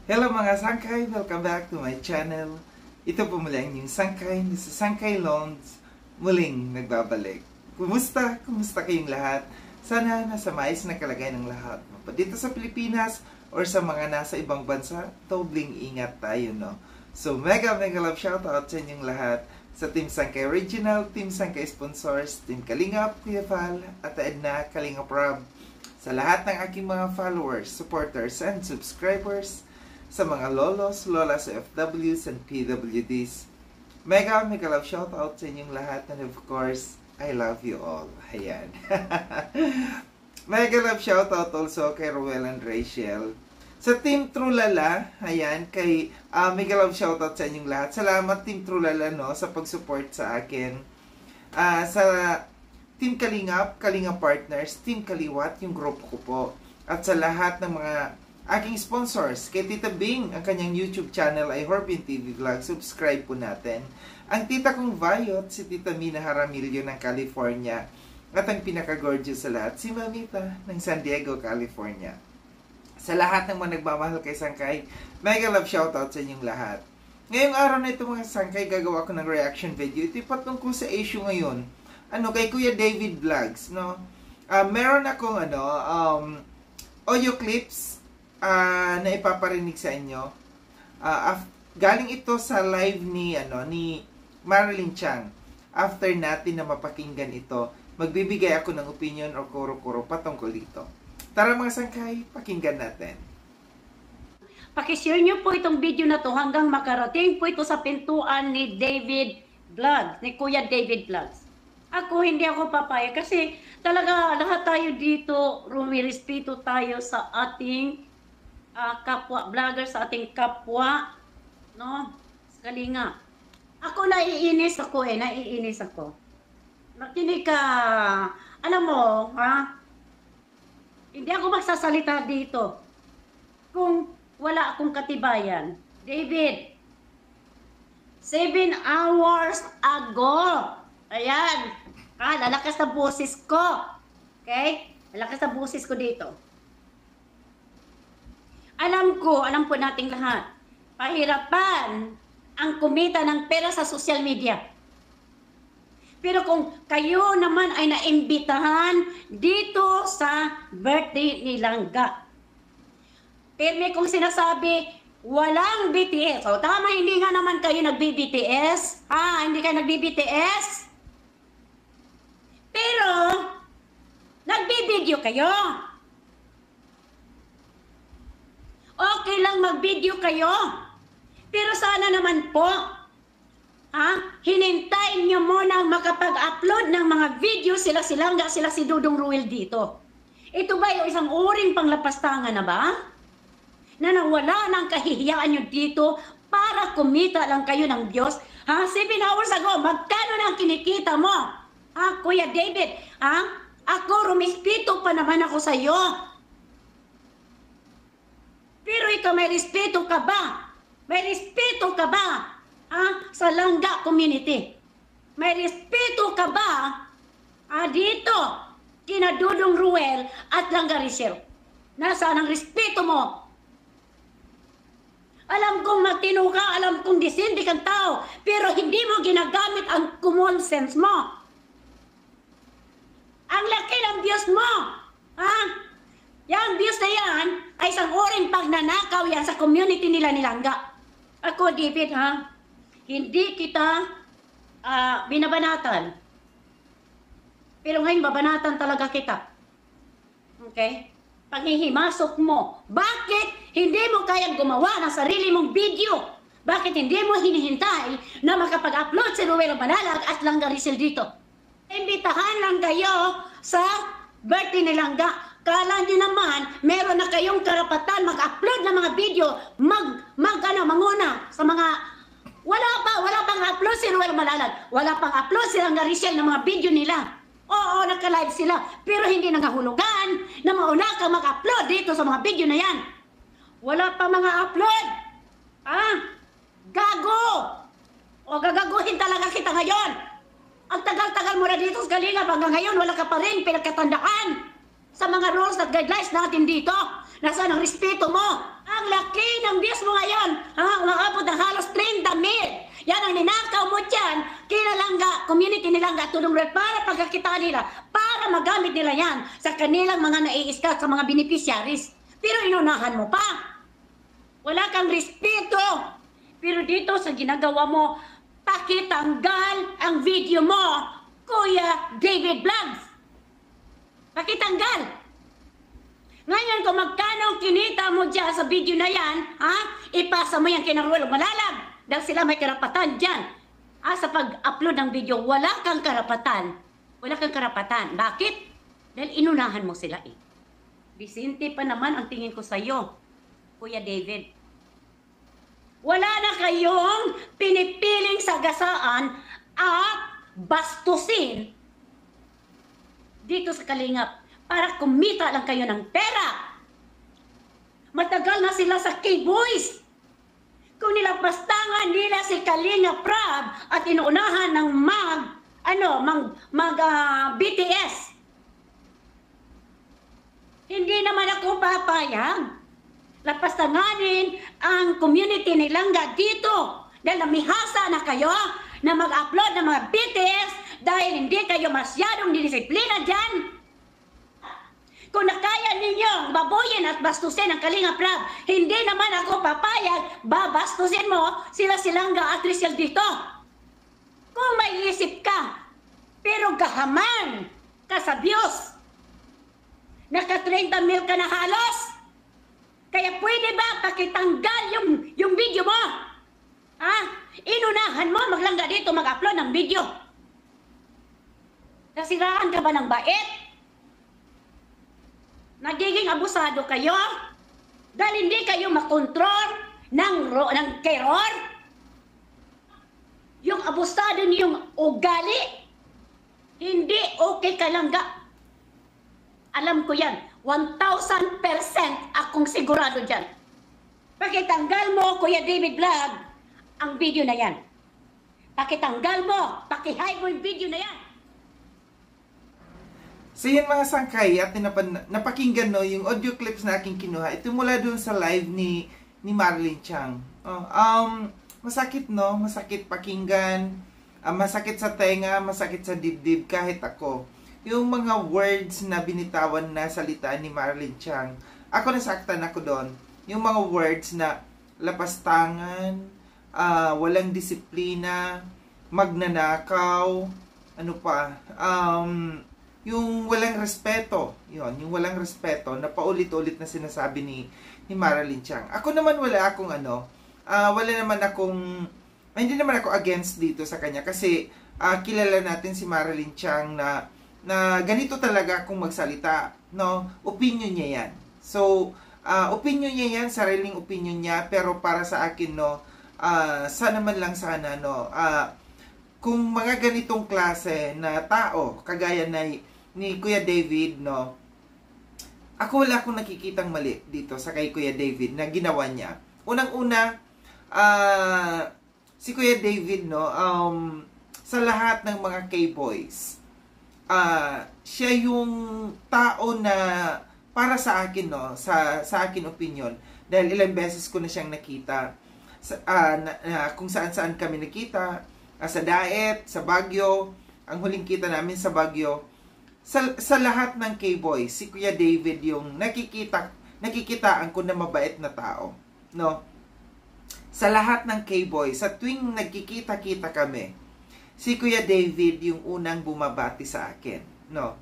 Hello mga sangkay! Welcome back to my channel. Ito po muli ang inyong sangkay ni sa Sangkay Loans muling nagbabalik. Kumusta? Kumusta kayong lahat? Sana nasa maayos na kalagayan ng lahat. Dito sa Pilipinas or sa mga nasa ibang bansa, dobling ingat tayo, no? So mega love shoutout sa inyong lahat. Sa Team Sangkay Original, Team Sangkay Sponsors, Team Kalingap, Kuya Val, at Edna, Kalingap Rob. Sa lahat ng aking mga followers, supporters, and subscribers, sa mga lolos, lolas, FWs, and PWDs. Mega love shoutout sa inyong lahat, and of course, I love you all. Ayan. Mega love shoutout also kay Ruel and Rachel. Sa Team Trulala, ayan, kay mega love shoutout sa inyong lahat. Salamat Team Trulala, no, sa pag-support sa akin. Sa Team Kalingap, Kalingap Partners, Team Kaliwat, yung grupo ko po. At sa lahat ng mga aking sponsors, kay Tita Bing, ang kanyang YouTube channel ay Horbin TV Vlog, subscribe po natin. Ang tita kong Vayot, si Tita Mina Jaramillo ng California. At ang pinaka-gorgeous sa lahat, si Mamita ng San Diego, California. Sa lahat ng mga nagmamahal kay Sangkay, mega love shoutout sa inyong lahat. Ngayong araw na ito mga Sangkay, gagawa ko ng reaction video. Ito patungkol sa issue ngayon. Kay Kuya David Vlogs, no? Meron akong audio clips na ipaparinig sa inyo. Galing ito sa live ni Marilyn Chang. After natin na mapakinggan ito, magbibigay ako ng opinion o kuro-kuro patungkol dito. Tara mga Sangkay, pakinggan natin. Pakishare nyo po itong video na to hanggang makarating po ito sa pintuan ni David Vlogs, ni Kuya David Vlogs. Hindi ako papayag kasi talaga lahat tayo dito, rumirespeto tayo sa ating kapwa vlogger, sa ating kapwa, no? Kalinga. Naiinis ako. Makinig ka, alam mo, hindi ako magsasalita dito kung wala akong katibayan. David, 7 hours ago, ayan, lalakas na boses ko. Okay? Lalakas na boses ko dito. Alam po nating lahat, pahirapan ang kumita ng pera sa social media. Pero kung kayo naman ay naimbitahan dito sa birthday ni Langga, pirmi kong sinasabi, walang BTS. So, tama, hindi nga naman kayo nagbi-BTS. Hindi kayo nagbi-BTS. Pero, nagbi-video kayo. Okay lang mag-video kayo. Pero sana naman po, hinintayin nyo muna makapag-upload ng mga video sila si Dudong Ruel dito. Ito ba yung isang uring panglapastangan na ba? Na nawala ng kahihiyaan nyo dito para kumita lang kayo ng Diyos? 7 hours ago, magkano na ang kinikita mo? Kuya David, ako rumispito pa naman ako sa iyo. Pero ikaw, may respeto ka ba? May respeto ka ba? Sa Langga community? May respeto ka ba? Dito, kina Dudong Ruel at Langga Rachel. Nasaan ang respeto mo? Alam kong matino ka, alam kong disindi kang tao, pero hindi mo ginagamit ang common sense mo. Ang laki ng views mo. Yang views na yan ay isang uring pagnanakaw yan sa community nila ni Langga. Ako, David, hindi kita binabanatan. Pero ngayon, babanatan talaga kita. Okay? Panghihimasok mo. Bakit hindi mo kayang gumawa ng sarili mong video? Bakit hindi mo hinihintay na makapag-upload si Ruel Manalag at Langga Rachel dito? Imbitahan lang kayo sa birthday ni Langga. Kala nyo naman, meron na kayong karapatan mag-upload ng mga video, manguna sa mga, wala pang upload si Ruel Manalag, wala pang upload si Langga Rachel ng mga video nila. Oo, naka-live sila, pero hindi nangahulugan na mauna ka mag-upload dito sa mga video na yan. Wala pa mga upload. Gago! O gagaguhin talaga kita ngayon. Ang tagal-tagal mo na dito sa Kalingap, hanggang ngayon wala ka pa rin pinagkatandaan sa mga rules at guidelines natin dito. Nasaan ang respeto mo? Ang laki ng views umaabot ng halos 30,000. Yan ang ninakaw mo dyan, kinalangga, community nilangga, tulong red para pagkakita nila, para magamit nila yan sa kanilang mga nai-scout, sa mga beneficiaries. Pero inunahan mo pa. Wala kang respeto. Pero dito sa ginagawa mo, pakitanggal ang video mo, Kuya David Vlogs. Pakitanggal. Ngayon, kung magkano kinita mo dyan sa video na yan, ha? Ipasa mo yan kina Ruel Malalag. Dahil sila may karapatan dyan. Sa pag-upload ng video, wala kang karapatan. Wala kang karapatan. Bakit? Dahil inunahan mo sila eh. Bisente pa naman ang tingin ko sa'yo, Kuya David. Wala na kayong pinipiling sagasaan at bastusin dito sa Kalingap para kumita lang kayo ng pera. Matagal na sila sa K-Boys. Kung nilapastangan nila si Kalinga Prab at inuunahan ng BTS, hindi naman ako papayag. Lapastanganin ang community ni Langga dito dahil namihasa na kayo na mag-upload ng mga BTS dahil hindi kayo masyadong disiplina dyan. Kung nakaya ninyong babuyin at bastusin ang Kalinga Prab, hindi naman ako papayag, babastusin mo sila Langga at Rachel dito. Kung may isip ka, pero gahaman ka sa Diyos. Naka 30 mil ka na halos. Kaya pwede ba pakitanggal yung video mo? Inunahan mo maglangga dito mag-upload ng video. Nasiraan ka ba ng bait? Nagiging abusado kayo dahil hindi kayo makontrol ng terror. Yung abusado niyong ugali, hindi okay ka Langga. Alam ko yan, 1,000% akong sigurado dyan. Pakitanggal mo, Kuya David Vlog, ang video na yan. Pakitanggal mo, pakihide mo yung video na yan. So yan mga sangkay, at napakinggan no, yung audio clips na aking kinuha. Ito mula dun sa live ni Marilyn Chang. Masakit no, masakit pakinggan, masakit sa tenga, masakit sa dibdib kahit ako. Yung mga words na binitawan na salita ni Marilyn Chang, ako nasaktan ako doon. Yung mga words na lapastangan, walang disiplina, magnanakaw, ano pa, yung walang respeto, yung walang respeto na paulit-ulit na sinasabi ni Marilyn Chang. Ako naman wala akong hindi naman ako against dito sa kanya kasi kilala natin si Marilyn Chang na ganito talaga kung magsalita, no? Opinion niya yan. So, opinion niya yan, sariling opinion niya, pero para sa akin, no, sana man lang sana, no, kung mga ganitong klase na tao, kagaya ni Kuya David, no, ako wala akong nakikitang mali dito sa kay Kuya David na ginawa niya. Unang-una, si Kuya David, no, sa lahat ng mga K-boys, siya yung tao na para sa akin, no, sa akin opinion, dahil ilang beses ko na siyang nakita, kung saan-saan kami nakita, sa Daet, sa Baguio, ang huling kita namin sa Baguio, sa lahat ng K-boys, si Kuya David yung nakikitaan ko na mabait na tao, no? Sa lahat ng K-boys, sa tuwing nagkikita-kita kami, si Kuya David yung unang bumabati sa akin, no?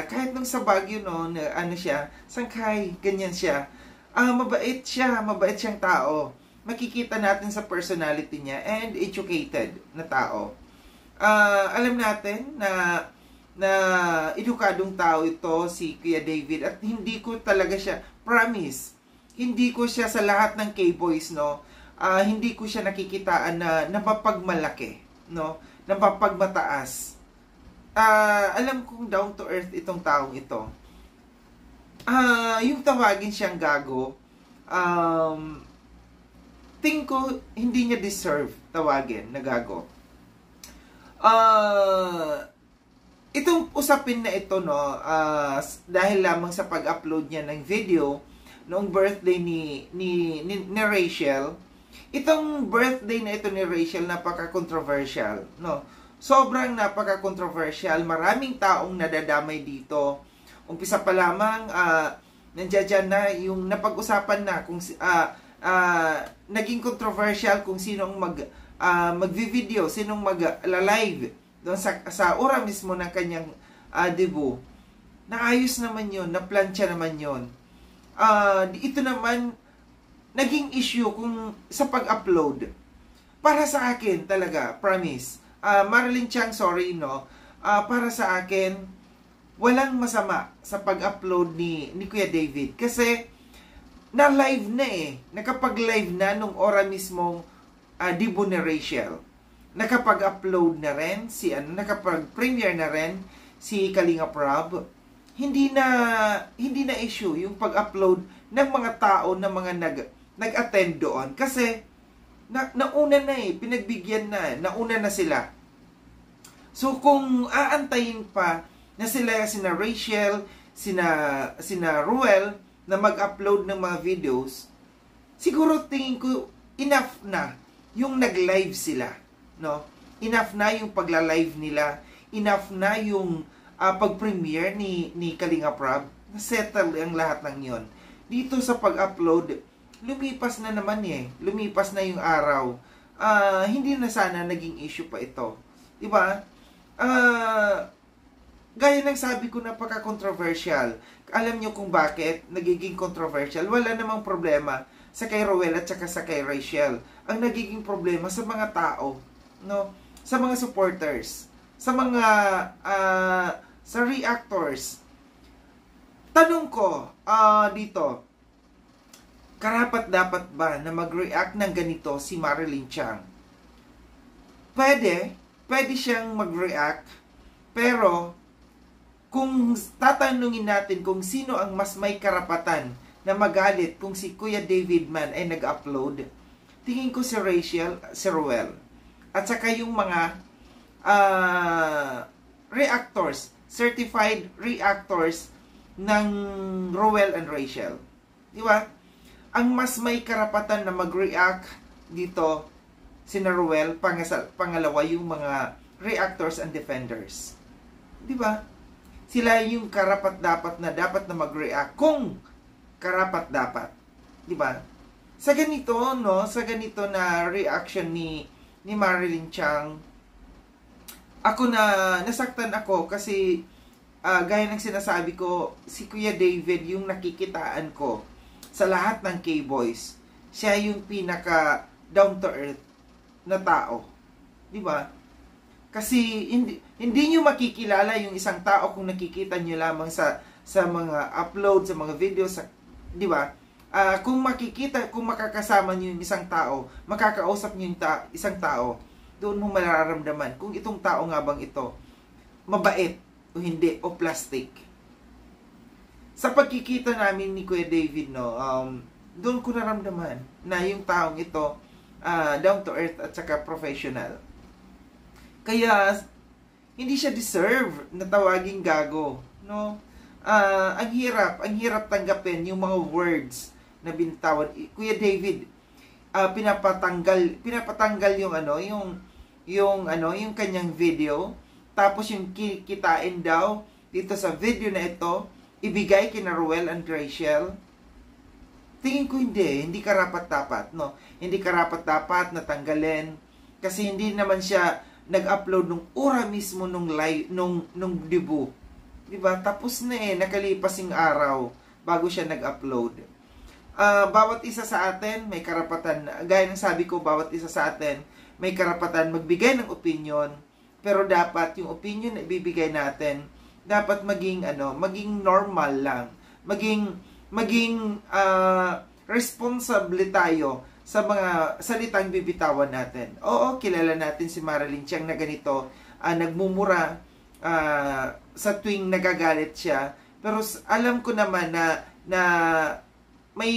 Kahit nung sa Baguio, no, ano siya, sangkay, ganyan siya. Mabait siyang tao. Makikita natin sa personality niya and educated na tao. Alam natin na edukadong tao ito si Kuya David at hindi ko talaga siya, promise, hindi ko siya sa lahat ng K-boys, no, hindi ko siya nakikitaan na napapagmalaki, no, napapagmataas. Alam kong down to earth itong taong ito. Yung tawagin siyang gago, tingin ko hindi niya deserve tawagin na gago. Itong usapin na ito, no, dahil lamang sa pag-upload niya ng video noong birthday ni Rachel, Itong birthday na ito ni Rachel, napaka-controversial, no? Sobrang napaka-controversial. Maraming taong nadadamay dito. Umpisa pa lamang, nandiyan na yung napag-usapan na kung naging controversial kung sinong magvi-video, sinong mag-live doon sa ora mismo ng kanyang debut. Naayos naman yun, naplansya naman yun. Ito naman, naging issue kung sa pag-upload. Para sa akin talaga, promise. Marilyn Chang, sorry, no? Para sa akin, walang masama sa pag-upload ni Kuya David. Kasi, na-live na eh. Nakapag-live na nung ora mismong debut ni Rachel. Nakapag-upload na rin nakapag-premiere na rin si Kalinga Prab. Hindi na issue yung pag-upload ng mga tao na mga nag-attend doon. Kasi, nauna na eh, pinagbigyan nauna na sila. So kung aantayin pa na sina Rachel, sina Ruel na mag-upload ng mga videos, siguro tingin ko enough na yung nag-live sila, no? Enough na yung pagla-live nila, enough na yung pag-premiere ni Kalinga Prab, na-settle ang lahat ng yon. Dito sa pag-upload, lumipas na naman eh. Lumipas na yung araw. Hindi na sana naging issue pa ito. Diba? Gaya ng sabi ko, napaka-controversial. Alam nyo kung bakit nagiging controversial? Wala namang problema sa kay Rowell at saka sa kay Rachel. Ang nagiging problema sa mga tao, no? Sa mga supporters, sa mga sa reactors. Tanong ko dito, karapat dapat ba na mag-react ng ganito si Marilyn Chang? Pwede siyang mag-react, pero kung tatanungin natin kung sino ang mas may karapatan na magalit kung si Kuya David man ay nag-upload, tingin ko si Rachel, si Ruel, at saka yung mga reactors, certified reactors ng Ruel and Rachel. Di ba? Ang mas may karapatan na mag-react dito, sina Ruel, pangalawa yung mga reactors and defenders. Di ba? Sila yung karapat-dapat na mag-react kung karapat-dapat. Di ba? Sa ganito, no, sa ganito na reaction ni Marilyn Chang, nasaktan ako kasi gaya ng sinasabi ko, si Kuya David yung nakikitaan ko sa lahat ng K-Boys. Siya yung pinaka down to earth na tao. Di ba? Kasi hindi niyo makikilala yung isang tao kung nakikita niyo lamang sa mga upload, sa mga videos, di ba? Kung makakasama niyo yung isang tao, makakausap niyo yung isang tao, doon mo mararamdaman kung itong tao nga bang ito mabait o hindi, o plastic. Sa pagkikita namin ni Kuya David, no, doon ko naramdaman na yung taong ito down to earth at saka professional. Kaya hindi siya deserve na tawaging gago, no? Ang hirap tanggapin yung mga words na binitawan. Kuya David, pinapatanggal yung kanyang video, tapos yung kikitain daw dito sa video na ito ibigay kina Ruel and Rachel. Tingin ko hindi karapat-dapat, no? Hindi karapat-dapat na tanggalin kasi hindi naman siya nag-upload nung ora mismo nung live nung debut. 'Di ba? Tapos na nakalipas yung araw bago siya nag-upload. Bawat isa sa atin may karapatan, gaya ng sabi ko, bawat isa sa atin may karapatan magbigay ng opinion, pero dapat yung opinion na ibibigay natin dapat maging normal lang. Maging responsable tayo sa mga salitang bibitawan natin. Oo, kilala natin si Marilyn Chang na ganito, nagmumura sa tuwing nagagalit siya. Pero alam ko naman na may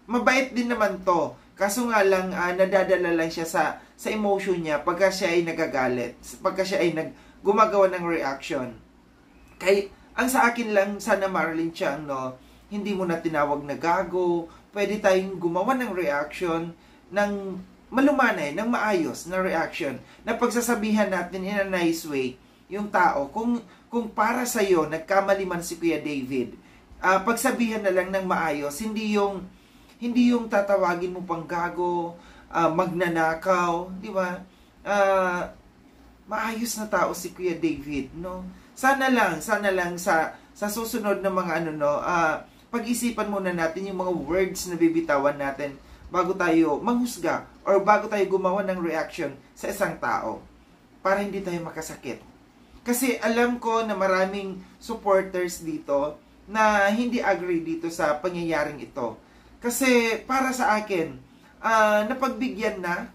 mabait din naman to. Kaso nga lang nadadala lang siya sa emotion niya pagka siya ay nagagalit, pagka siya ay gumagawa ng reaction. Kaya ang sa akin lang sana Marilyn Chang, no, hindi mo na tinawag na gago, pwede tayong gumawa ng reaction, ng malumanay, ng maayos na reaction, na pagsasabihan natin in a nice way yung tao. Kung para sa'yo, nagkamali man si Kuya David, pagsabihan na lang ng maayos, hindi yung tatawagin mo pang gago, magnanakaw, di ba? Maayos na tao si Kuya David, no? Sana lang sa susunod na mga pag-isipan muna natin yung mga words na bibitawan natin bago tayo manghusga or bago tayo gumawa ng reaction sa isang tao para hindi tayo makasakit. Kasi alam ko na maraming supporters dito na hindi agree dito sa pangyayaring ito. Kasi para sa akin, napagbigyan na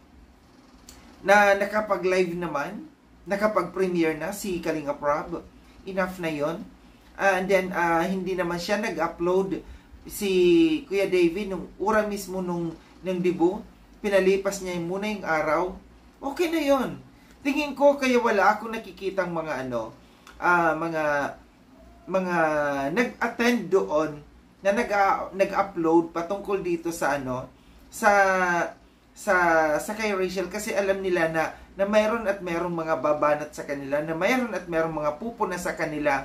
nakapag-live naman, nakapag-premiere na si Kalinga Prab. Enough na yon. And then, hindi naman siya nag-upload si Kuya David nung ura mismo nung dibu. Pinalipas niya muna yung araw. Okay na yon. Tingin ko kaya wala akong nakikitang mga mga nag-attend doon na nag-upload patungkol dito sa sa kay Rachel, kasi alam nila na mayroon at mayroong mga babanat sa kanila, na mayroon at mayroong mga pupuna sa kanila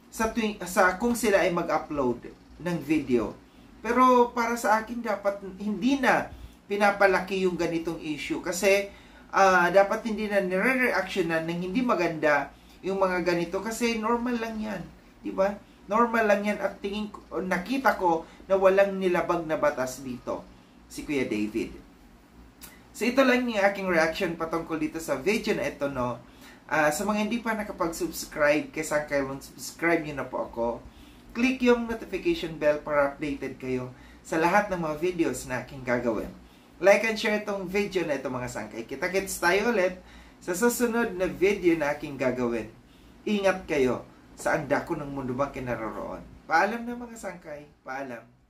sa kung sila ay mag-upload ng video. Pero para sa akin, dapat hindi na pinapalaki yung ganitong issue, kasi dapat hindi na nire-reactionan ng hindi maganda yung mga ganito, kasi normal lang yan, di ba? Normal lang yan, at nakita ko na walang nilabag na batas dito si Kuya David. So ito lang yung aking reaction patungkol dito sa video na ito, no. Sa mga hindi pa nakapag-subscribe, kaysa kayo subscribe nyo na po ako. Click yung notification bell para updated kayo sa lahat ng mga videos na aking gagawin. Like and share itong video na ito, mga sangkay. Kita-kits tayo ulit sa susunod na video na aking gagawin. Ingat kayo sa ang dako ng mundo bang kinaroroon. Paalam na, mga sangkay. Paalam.